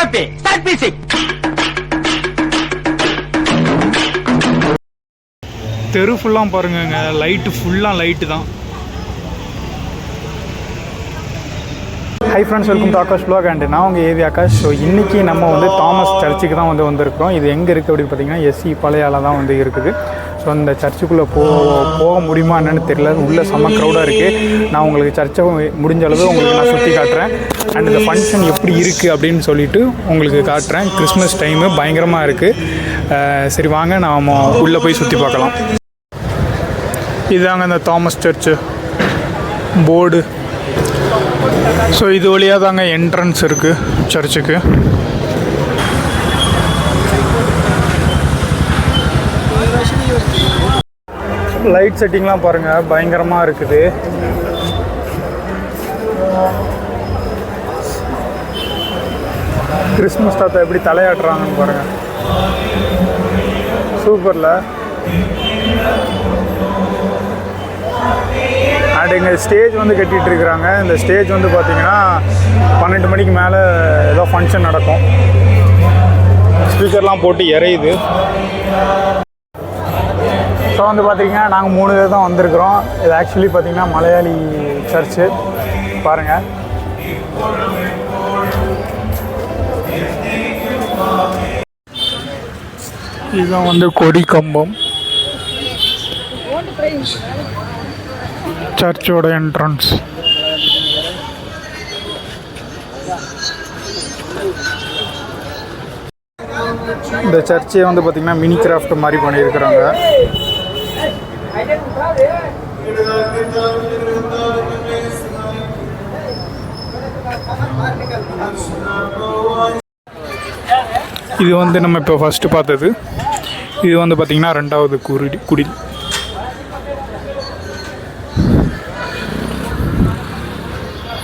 Start music. தெரு ஃபுல்லாக பாருங்கங்க, light ஃபுல்லாக லைட்டு தான். Hi friends, welcome to Akash vlog and நான் உங்கள் ஏவி ஆகாஷ். ஸோ இன்றைக்கி நம்ம வந்து தாமஸ் சர்ச்சுக்கு தான் வந்திருக்கிறோம். இது எங்கே இருக்குது அப்படின்னு பார்த்தீங்கன்னா எஸ்சி பழையால தான் இருக்குது. ஸோ அந்த சர்ச்சுக்குள்ளே போக முடியுமா என்னன்னு தெரியல. உள்ளே செம்ம க்ரௌடாக இருக்குது. நான் உங்களுக்கு சர்ச்சை முடிஞ்ச அளவு உங்களுக்கு நான் சுற்றி காட்டுறேன். அண்ட் இந்த ஃபங்க்ஷன் எப்படி இருக்குது அப்படின்னு சொல்லிவிட்டு உங்களுக்கு காட்டுறேன். கிறிஸ்மஸ் டைமு பயங்கரமாக இருக்குது. சரி வாங்க நாம் உள்ளே போய் சுற்றி பார்க்கலாம். இதாங்க இந்த தாமஸ் சர்ச்சு போர்டு. ஸோ இது வழியாக தாங்க என்ட்ரன்ஸ் இருக்குது சர்ச்சுக்கு. லைட் செட்டிங்லாம் பாருங்கள், பயங்கரமாக இருக்குது. கிறிஸ்மஸ் தாத்தா எப்படி தலையாட்டுறாங்கன்னு பாருங்கள், சூப்பரில். அண்ட் இங்கே ஸ்டேஜ் வந்து கட்டிகிட்டு இருக்கிறாங்க. இந்த ஸ்டேஜ் வந்து பார்த்திங்கன்னா 12 மணிக்கு மேலே ஏதோ ஃபங்க்ஷன் நடக்கும். ஸ்பீக்கர்லாம் போட்டு இறையுது. ஸோ வந்து பார்த்திங்கன்னா நாங்கள் 3 பேர் தான் வந்திருக்கிறோம். இது ஆக்சுவலி பார்த்திங்கன்னா மலையாளி சர்ச்சு பாருங்கள். இதுதான் வந்து கொடி கம்பம், சர்ச்சோட என்ட்ரன்ஸ். இந்த சர்ச்சை வந்து பார்த்திங்கன்னா மினி கிராஃப்ட் மாதிரி பண்ணியிருக்கிறாங்க. இது வந்து நம்ம இப்போ ஃபஸ்ட்டு பார்த்தது. இது வந்து பார்த்திங்கன்னா 2வது குடில்.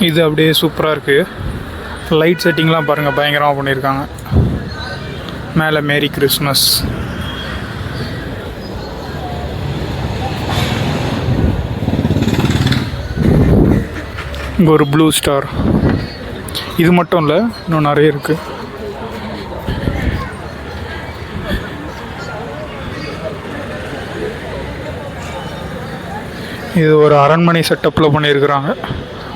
இது அப்படியே சூப்பராக இருக்குது. லைட் செட்டிங்லாம் பாருங்கள், பயங்கரமாக பண்ணியிருக்காங்க. மேலே மேரி கிறிஸ்மஸ். இங்கே ஒரு ப்ளூ ஸ்டார். இது மட்டும் இல்லை, இன்னும் நிறைய இருக்குது. இது ஒரு அரண்மனை செட்டப்பில் பண்ணியிருக்கிறாங்க.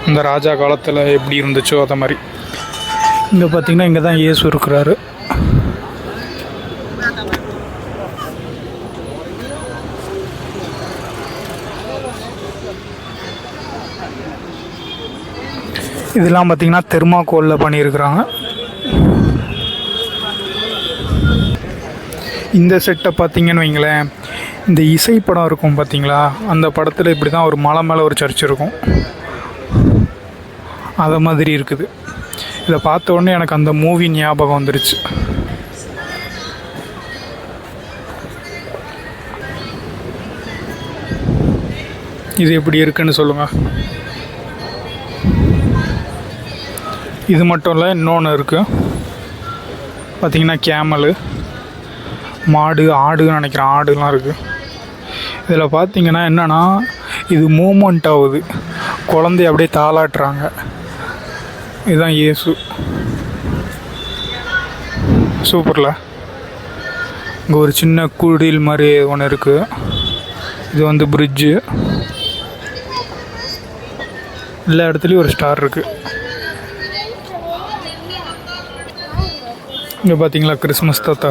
இந்த ராஜா காலத்தில் எப்படி இருந்துச்சோ அதை மாதிரி. இங்கே பார்த்திங்கன்னா இங்கே தான் இயேசு இருக்கிறாரு. இதெல்லாம் பார்த்திங்கன்னா தெர்மாக்கோலில் பண்ணியிருக்கிறாங்க. இந்த செட்டை பார்த்திங்கன்னு வைங்களேன், இந்த இசை படம் இருக்கும் பார்த்திங்களா, அந்த படத்தில் இப்படி தான் ஒரு மலை மேலே ஒரு சர்ச் இருக்கும், அதை மாதிரி இருக்குது. இதை பார்த்த உடனே எனக்கு அந்த மூவி ஞாபகம் வந்துருச்சு. இது எப்படி இருக்குன்னு சொல்லுங்கள். இது மட்டும் இல்லை, இன்னொன்று இருக்குது பார்த்திங்கன்னா கேமலு, மாடு, ஆடுன்னு நினைக்கிறேன், ஆடுலாம் இருக்குது. இதில் பார்த்திங்கன்னா என்னென்னா இது மூமெண்ட் ஆகுது, குழந்தைய அப்படியே தாளாட்டுறாங்க. இதுதான் இயேசு. சூப்பரில். இங்கே ஒரு சின்ன குடில் மாதிரி ஒன்று இருக்குது. இது வந்து பிரிட்ஜு. எல்லா இடத்துலையும் ஒரு ஸ்டார் இருக்குது. இங்கே பார்த்தீங்களா கிறிஸ்மஸ் தாத்தா.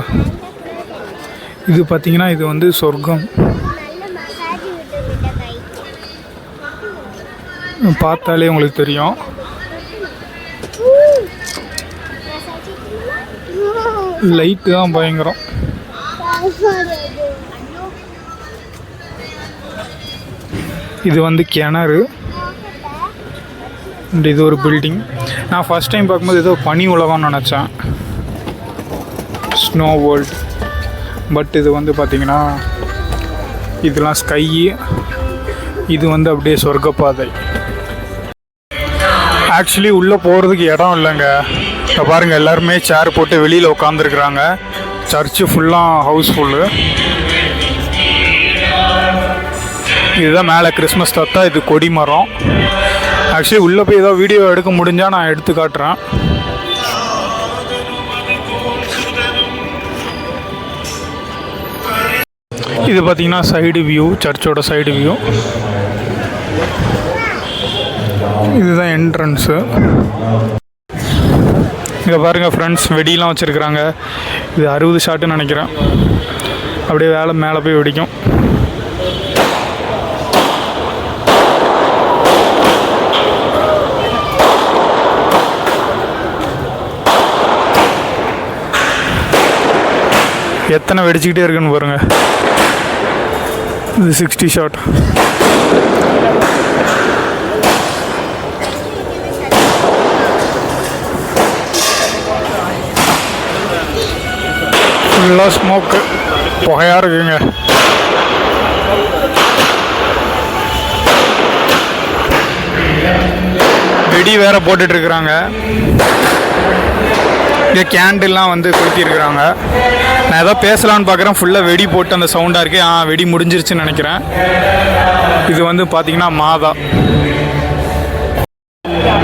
இது பார்த்தீங்கன்னா இது வந்து சொர்க்கம். பார்த்தாலே உங்களுக்கு தெரியும். லைட்டு தான் பயங்கரம். இது வந்து கிணறு. இது ஒரு பில்டிங். நான் ஃபஸ்ட் டைம் பார்க்கும்போது ஏதோ பனி உலகம்னு நினச்சேன், ஸ்னோ வேர்ல்டு. பட் இது வந்து பார்த்திங்கன்னா இதெல்லாம் ஸ்கை. இது வந்து அப்படியே சொர்க்கப்பாதை. ஆக்சுவலி உள்ளே போகிறதுக்கு இடம் இல்லைங்க. இப்போ பாருங்கள், எல்லாருமே சேர் போட்டு வெளியில் உட்காந்துருக்குறாங்க. சர்ச்சு ஃபுல்லாக ஹவுஸ்ஃபுல்லு. இதுதான் மேலே கிறிஸ்மஸ் தாத்தா. இது கொடி மரம். ஆக்சுவலி உள்ளே போய் ஏதோ வீடியோ எடுக்க முடிஞ்சால் நான் எடுத்து காட்டுறேன். இது பார்த்தீங்கன்னா சைடு வியூ, சர்ச்சோட சைடு வியூ. இதுதான் என்ட்ரன்ஸு. இங்கே பாருங்கள் ஃப்ரெண்ட்ஸ், வெடியெலாம் வச்சுருக்குறாங்க. இது 60 ஷாட்டுன்னு நினைக்கிறேன். அப்படியே மேலே போய் வெடிக்கும். எத்தனை வெடிச்சுக்கிட்டே இருக்குன்னு பாருங்க. இது 60 ஷாட். ஃபுல்லாக ஸ்மோக்கு, புகையாக இருக்குங்க. வெடி வேற போட்டுட்டு இருக்கிறாங்க. இங்கே கேண்டில்லாம் வந்து கொளுத்திருக்கிறாங்க. நான் ஏதோ பேசலான்னு பார்க்குறேன், ஃபுல்லாக வெடி போட்டு அந்த சவுண்டாக இருக்கு. வெடி முடிஞ்சிருச்சுன்னு நினைக்கிறேன். இது வந்து பார்த்தீங்கன்னா மாதா.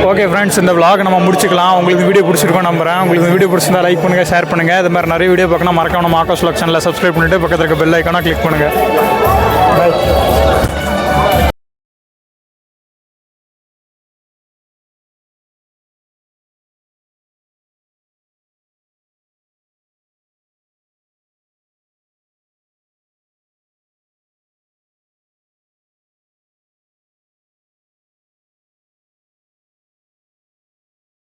ஓகே ஃப்ரெண்ட்ஸ், இந்த vlog நம்ம முடிச்சுக்கலாம். உங்களுக்கு வீடியோ பிடிச்சிருக்கோம் நம்புறேன். உங்களுக்கு இந்த வீடியோ பிடிச்சிருந்தா லைக் பண்ணுங்கள், ஷேர் பண்ணுங்கள். இது மாதிரி நிறைய வீடியோ பார்க்கணும் மறக்காம நம்ம ஆகாஷ் vlog சேனலை சப்ஸ்கிரைப் பண்ணிவிட்டு பக்கத்தில் இருக்க பெல் ஐக்கானை கிளிக் பண்ணுங்கள். பை.